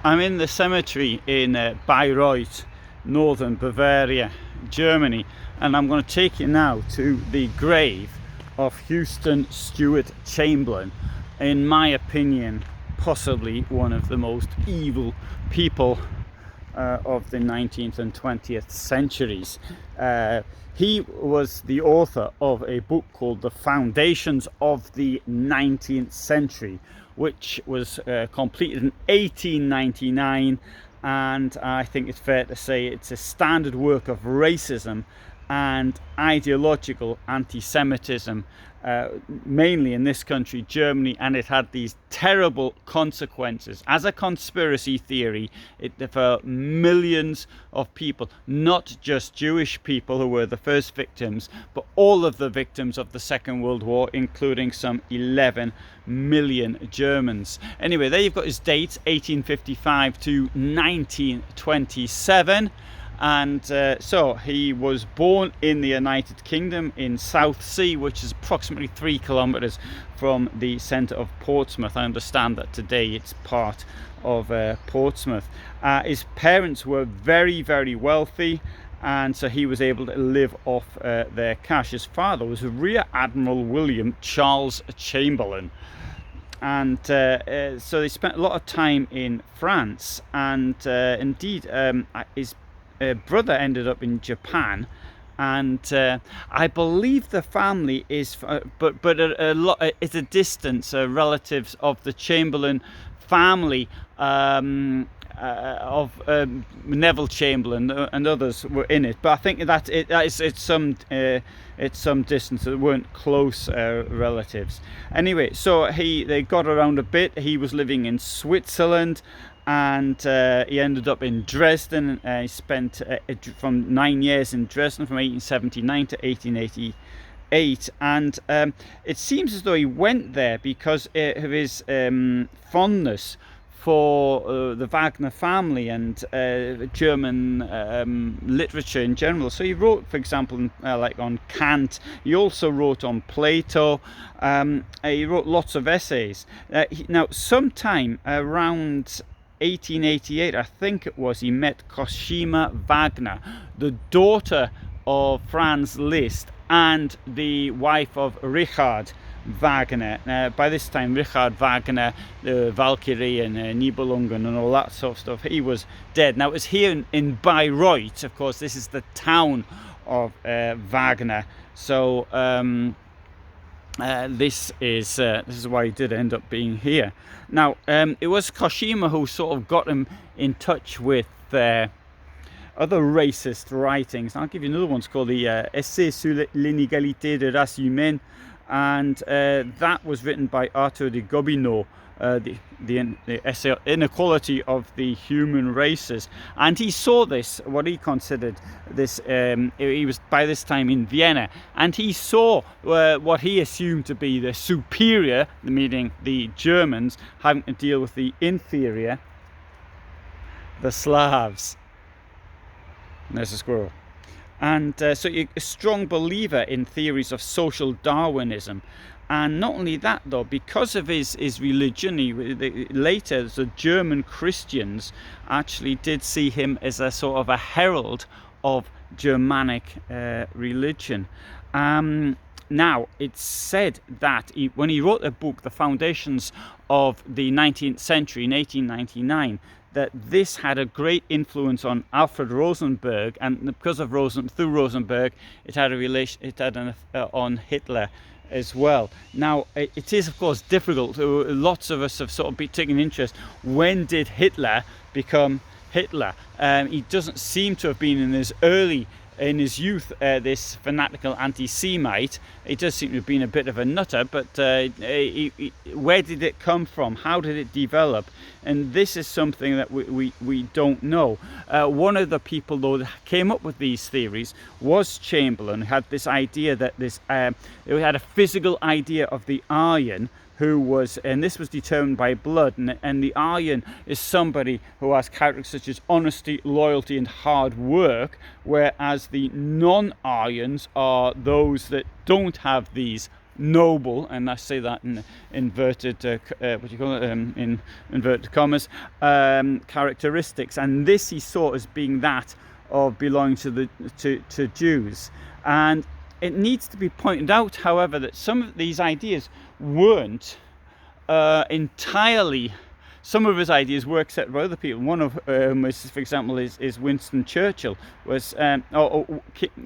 I'm in the cemetery in Bayreuth, northern Bavaria, Germany, and I'm going to take you now to the grave of Houston Stewart Chamberlain. In my opinion, possibly one of the most evil people of the 19th and 20th centuries. He was the author of a book called The Foundations of the 19th Century, which was completed in 1899, and I think it's fair to say it's a standard work of racism and ideological anti-Semitism, mainly in this country, Germany, and it had these terrible consequences. As a conspiracy theory, for millions of people, not just Jewish people who were the first victims, but all of the victims of the Second World War, including some 11 million Germans. Anyway, there you've got his dates, 1855 to 1927. And so he was born in the United Kingdom in Southsea, which is approximately 3 kilometers from the centre of Portsmouth. I understand that today it's part of Portsmouth. His parents were very, very wealthy, and so he was able to live off their cash. His father was Rear Admiral William Charles Chamberlain. And so they spent a lot of time in France, and indeed his brother ended up in Japan, and I believe the family is, but a lot, it's a distance, relatives of the Chamberlain family, of Neville Chamberlain and others were in it, but I think that it's some distance. They weren't close relatives. Anyway, so they got around a bit. He was living in Switzerland, and he ended up in Dresden. He spent from 9 years in Dresden, from 1879 to 1888, and it seems as though he went there because of his fondness for the Wagner family and German literature in general. So he wrote, for example, like on Kant. He also wrote on Plato. He wrote lots of essays. Now, sometime around 1888, I think it was, he met Cosima Wagner, the daughter of Franz Liszt and the wife of Richard Wagner. By this time, Richard Wagner, the Valkyrie and Nibelungen and all that sort of stuff, he was dead. Now, it was here in Bayreuth, of course. This is the town of Wagner. So this is why he did end up being here. Now, it was Cosima who sort of got him in touch with other racist writings. I'll give you another one. It's called the Essai sur l'inégalité de race humaine, and that was written by Arthur de Gobineau, the essay Inequality of the Human Races. And he saw this, what he considered this, he was by this time in Vienna, and he saw what he assumed to be the superior, meaning the Germans, having to deal with the inferior, the Slavs. And there's a squirrel. And so you're a strong believer in theories of social Darwinism. And not only that, though, because of his religion, later the German Christians actually did see him as a sort of a herald of Germanic religion. Now, it's said that when he wrote a book, The Foundations of the 19th Century, in 1899, that this had a great influence on Alfred Rosenberg, and because of through Rosenberg, it had an on Hitler as well. Now, it is of course difficult. Lots of us have sort of been taking interest. When did Hitler become Hitler? He doesn't seem to have been in his youth, this fanatical anti-Semite. He does seem to have been a bit of a nutter, but where did it come from? How did it develop? And this is something that we don't know. One of the people, though, that came up with these theories was Chamberlain, who had this idea that he had a physical idea of the Aryan, and this was determined by blood, and the Aryan is somebody who has characters such as honesty, loyalty and hard work, whereas the non-Aryans are those that don't have these noble, and I say that in inverted in inverted commas, characteristics, and this he saw as being that of belonging to Jews. And it needs to be pointed out, however, that some of these ideas weren't entirely. Some of his ideas were accepted by other people. One of was, for example, is Winston Churchill, was or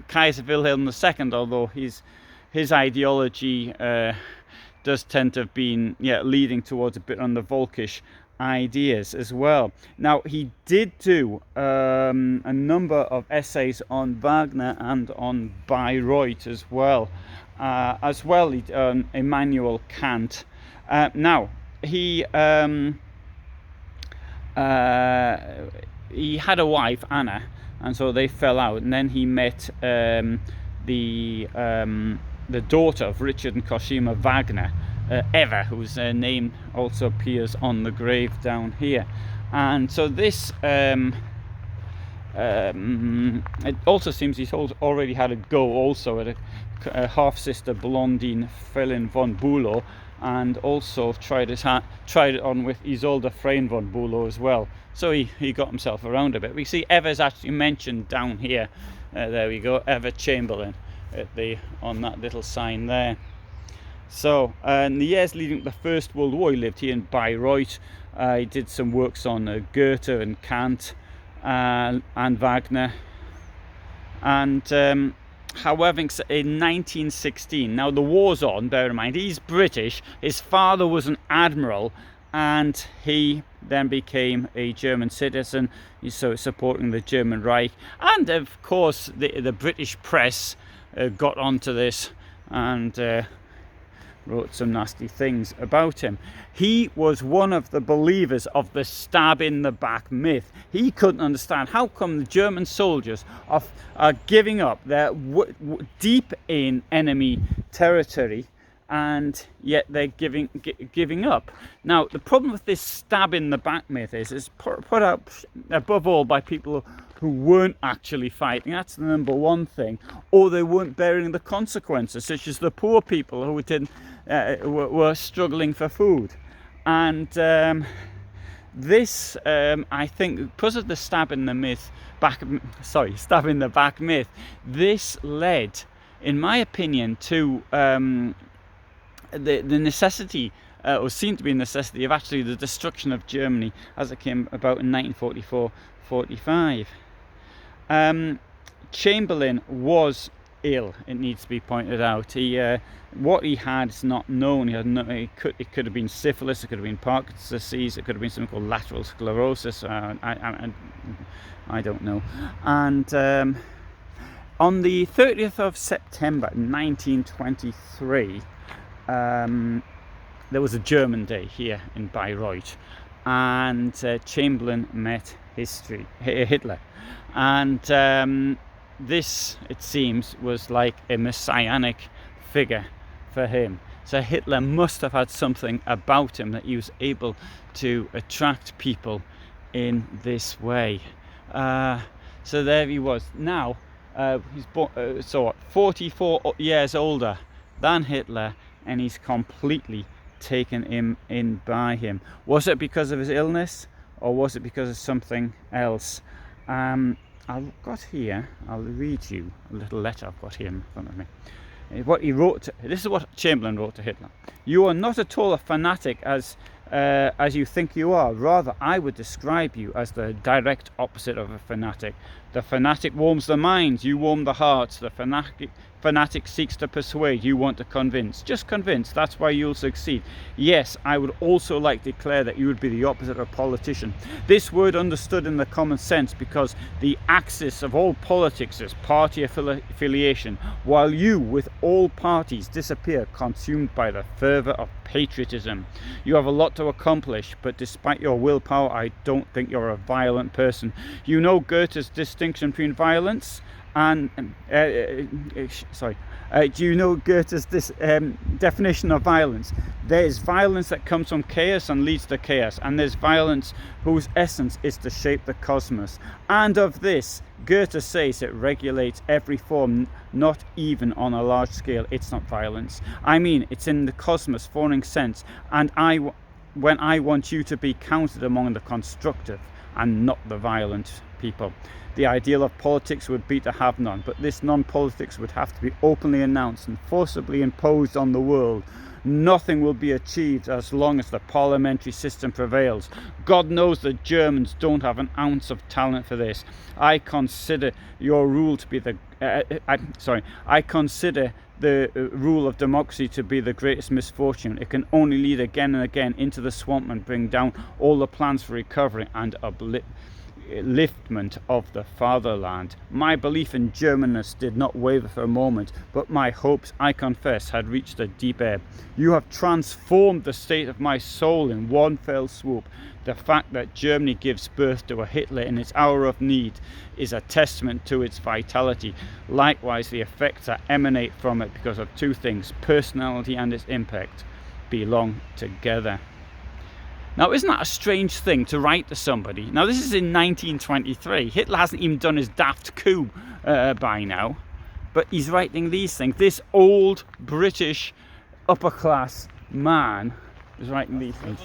Kaiser Wilhelm II, although his ideology does tend to have been leading towards a bit on the Volkish ideas as well. Now, he did do a number of essays on Wagner and on Bayreuth as well. Immanuel Kant. Now, he had a wife, Anna, and so they fell out, and then he met the daughter of Richard and Cosima Wagner, Eva, whose name also appears on the grave down here. And so this it also seems he's already had a go also at a half-sister Blondine Felin von Bülow, and also tried it on with Isolde Frein von Bülow as well. So he got himself around a bit. We see Eva's actually mentioned down here. There we go, Eva Chamberlain on that little sign there. So in the years leading to the First World War, he lived here in Bayreuth. He did some works on Goethe and Kant and Wagner. And however, in 1916, now the war's on, bear in mind, he's British, his father was an admiral, and he then became a German citizen, so supporting the German Reich. And of course, the British press got onto this and wrote some nasty things about him. He was one of the believers of the stab in the back myth. He couldn't understand how come the German soldiers are giving up. They're deep in enemy territory, and yet they're giving up. Now, the problem with this stab in the back myth is put out above all by people who weren't actually fighting. That's the number one thing. Or they weren't bearing the consequences, such as the poor people who were struggling for food. And this, I think, because of the stab in the back myth, this led, in my opinion, to the necessity, or seemed to be a necessity, of actually the destruction of Germany as it came about in 1944-45. Chamberlain was ill, it needs to be pointed out. What he had is not known. It could have been syphilis, it could have been Parkinson's disease, it could have been something called lateral sclerosis. I don't know. And on the 30th of September 1923, there was a German day here in Bayreuth, and Chamberlain met Hitler. And this, it seems, was like a messianic figure for him. So Hitler must have had something about him that he was able to attract people in this way. So there he was. Now he's 44 years older than Hitler, and he's completely taken him in by him. Was it because of his illness, or was it because of something else? I've got here, I'll read you a little letter I've got here in front of me. What he wrote, this is what Chamberlain wrote to Hitler. "You are not at all a fanatic as you think you are. Rather, I would describe you as the direct opposite of a fanatic. The fanatic warms the minds, you warm the hearts. The fanatic seeks to persuade, you want to convince. Just convince, that's why you'll succeed. Yes, I would also like to declare that you would be the opposite of a politician. This word understood in the common sense, because the axis of all politics is party affiliation, while you, with all parties, disappear, consumed by the fervour of patriotism. You have a lot to accomplish, but despite your willpower, I don't think you're a violent person. You know Goethe's distinction between violence And do you know Goethe's definition of violence? There's violence that comes from chaos and leads to chaos, and there's violence whose essence is to shape the cosmos. And of this, Goethe says it regulates every form, not even on a large scale. It's not violence. I mean, it's in the cosmos, forming sense. And when I want you to be counted among the constructive and not the violent people. The ideal of politics would be to have none, but this non-politics would have to be openly announced and forcibly imposed on the world. Nothing will be achieved as long as the parliamentary system prevails. God knows the Germans don't have an ounce of talent for this. I consider your rule to be I consider the rule of democracy to be the greatest misfortune. It can only lead again and again into the swamp and bring down all the plans for recovery and upliftment of the fatherland. My belief in Germanness did not waver for a moment, but my hopes, I confess, had reached a deep ebb. You have transformed the state of my soul in one fell swoop. The fact that Germany gives birth to a Hitler in its hour of need is a testament to its vitality. Likewise, the effects that emanate from it because of two things, personality and its impact, belong together. Now, isn't that a strange thing to write to somebody? Now, this is in 1923. Hitler hasn't even done his daft coup by now. But he's writing these things. This old British upper class man is writing these things.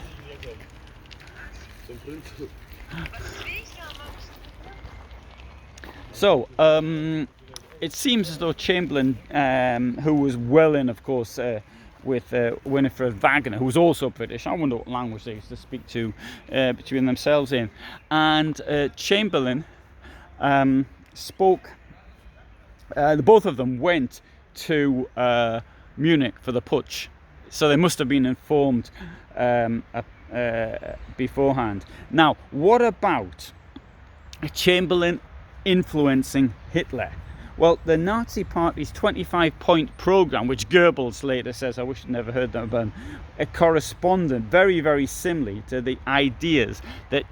So, it seems as though Chamberlain, who was well in, of course, with Winifred Wagner, who was also British. I wonder what language they used to speak to between themselves in. And Chamberlain spoke, both of them went to Munich for the putsch. So they must have been informed beforehand. Now, what about Chamberlain influencing Hitler? Well, the Nazi Party's 25-point program, which Goebbels later says, I wish I'd never heard that about, it corresponded very, very similarly to the ideas that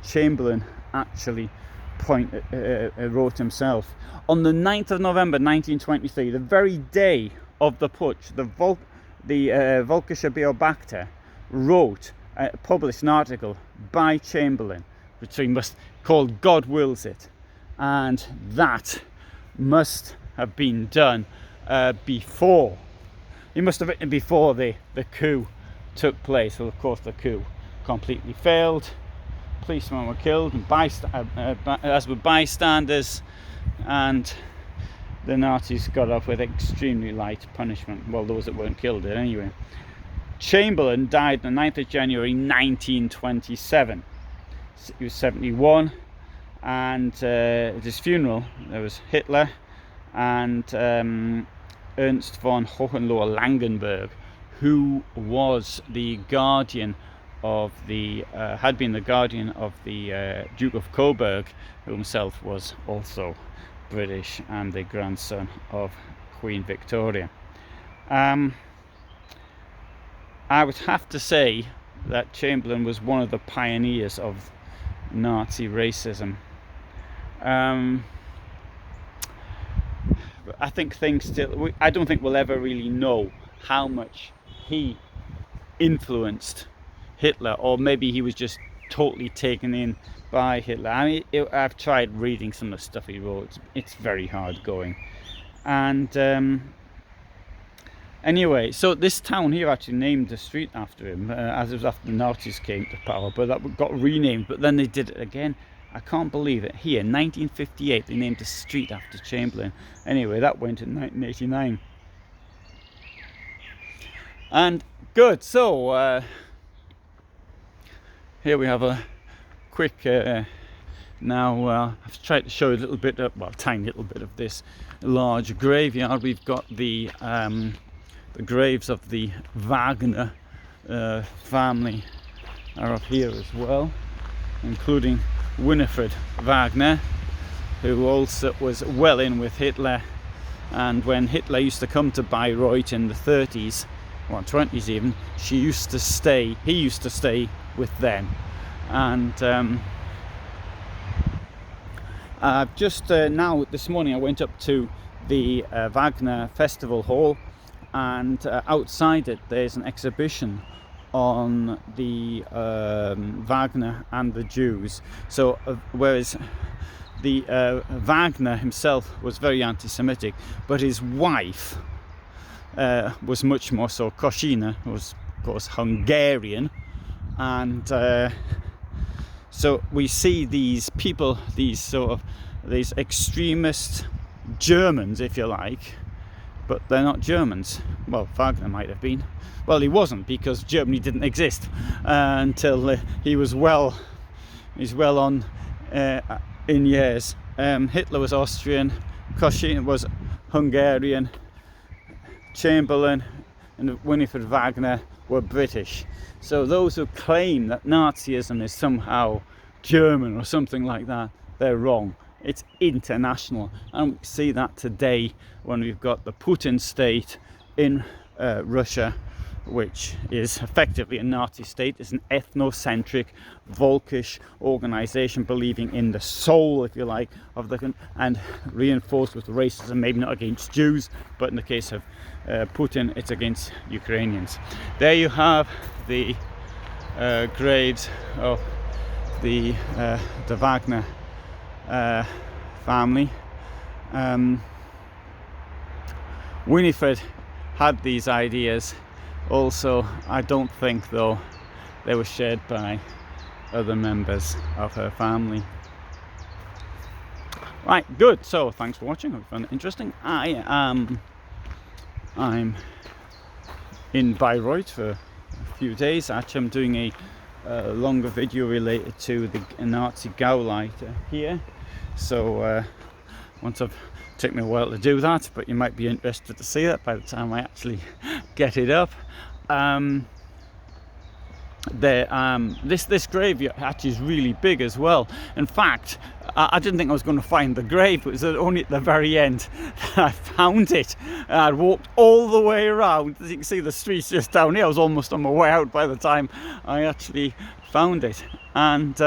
Chamberlain actually wrote himself. On the 9th of November 1923, the very day of the putsch, the Volkischer Beobachter published an article by Chamberlain, which we must call God Wills It, and that must have been done before. It must have written before the coup took place. Well, of course, the coup completely failed. Policemen were killed, and as were bystanders, and the Nazis got off with extremely light punishment. Well, those that weren't killed did anyway. Chamberlain died on the 9th of January 1927. He was 71. And at his funeral there was Hitler and Ernst von Hohenlohe-Langenburg, who was the guardian of had been the guardian of the Duke of Coburg, who himself was also British and the grandson of Queen Victoria. I would have to say that Chamberlain was one of the pioneers of Nazi racism. I think I don't think we'll ever really know how much he influenced Hitler, or maybe he was just totally taken in by Hitler. I mean, I've tried reading some of the stuff he wrote. It's very hard going. And anyway, so this town here actually named a street after him, as it was after the Nazis came to power, but that got renamed, but then they did it again. I can't believe it. Here, 1958, they named a street after Chamberlain. Anyway, that went in 1989. And good, so here we have a quick, now I've tried to show you a little bit of, well, a tiny little bit of this large graveyard. We've got the graves of the Wagner family are up here as well, including Winifred Wagner, who also was well in with Hitler, and when Hitler used to come to Bayreuth in the 30s, or 20s even, he used to stay with them. And Just now, this morning, I went up to the Wagner Festival Hall, and outside it there's an exhibition on the Wagner and the Jews. So whereas the Wagner himself was very anti-Semitic, but his wife was much more so. Koszina was, of course, Hungarian, and so we see these people, these extremist Germans, if you like, but they're not Germans. Well, Wagner might have been. Well, he wasn't, because Germany didn't exist until he's well on in years. Hitler was Austrian, Koszina was Hungarian, Chamberlain and Winifred Wagner were British. So those who claim that Nazism is somehow German or something like that, they're wrong. It's international, and we see that today when we've got the Putin state in Russia, which is effectively a Nazi state. It's an ethnocentric, Volkish organization believing in the soul, if you like, of the country, and reinforced with racism, maybe not against Jews, but in the case of Putin, it's against Ukrainians. There you have the graves of the Wagner family. Winifred had these ideas also. I don't think, though, they were shared by other members of her family. Right, good. So thanks for watching. I hope you found it interesting. I'm in Bayreuth for a few days. Actually, I'm doing a longer video related to the Nazi Gauleiter here. So once I've taken me a while to do that, but you might be interested to see that by the time I actually get it up. This graveyard actually is really big as well. In fact, I didn't think I was going to find the grave. It was only at the very end that I found it. I'd walked all the way around. As you can see, the street's just down here. I was almost on my way out by the time I actually found it. And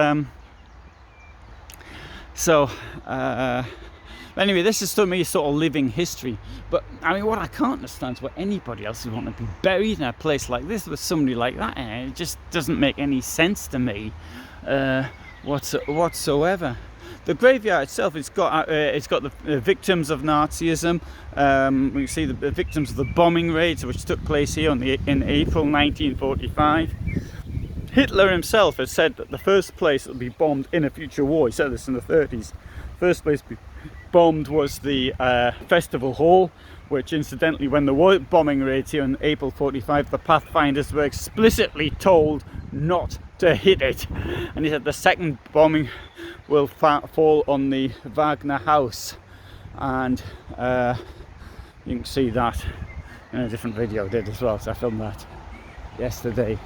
anyway, this is to me sort of living history. But I mean, what I can't understand is why anybody else would want to be buried in a place like this with somebody like that in it. It just doesn't make any sense to me whatsoever. The graveyard itself, it's got the victims of Nazism. We can see the victims of the bombing raids which took place here in April 1945. Hitler himself has said that the first place that will be bombed in a future war, he said this in the 30s, first place to be bombed was the festival hall, which incidentally, when there were bombing raids here in April 45, the Pathfinders were explicitly told not to hit it. And he said the second bombing will fall on the Wagner house, and you can see that in a different video I did as well, so I filmed that yesterday.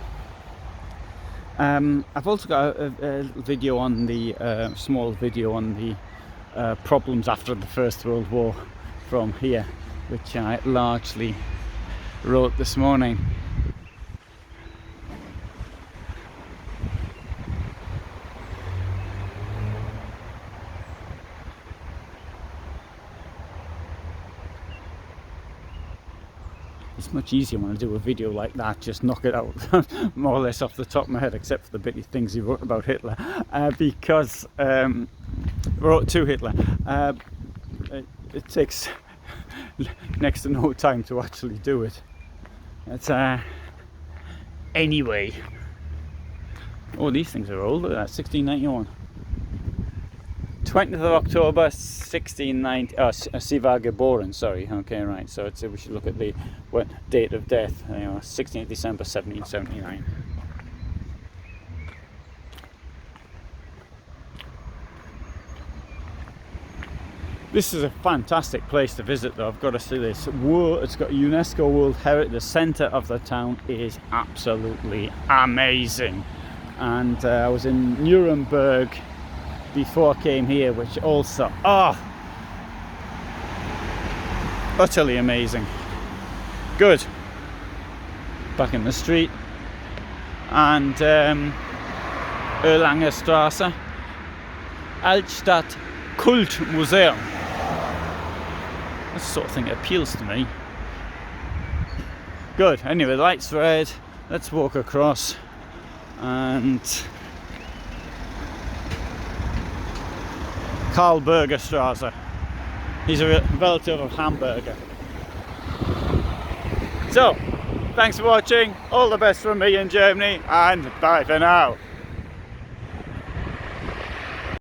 I've also got a video on the small video on the problems after the First World War from here, which I largely wrote this morning. It's much easier when I do a video like that, just knock it out more or less off the top of my head, except for the bitty things he wrote about Hitler, because wrote to Hitler. It takes next to no time to actually do it. It's anyway. Oh, these things are old. 1691. 20th of October 1690. Sie war geboren, sorry. Okay, right. So we should look at the date of death. 16th December 1779. This is a fantastic place to visit, though. I've got to see this. It's got UNESCO World Heritage. The centre of the town is absolutely amazing. And I was in Nuremberg before I came here, which also, utterly amazing. Good. Back in the street. And Erlanger Straße, Altstadt Cult Museum. That's the sort of thing that appeals to me. Good. Anyway, the light's red. Let's walk across. And Karl-Burger Straße. He's a relative of Hamburger. So, thanks for watching. All the best from me in Germany, and bye for now.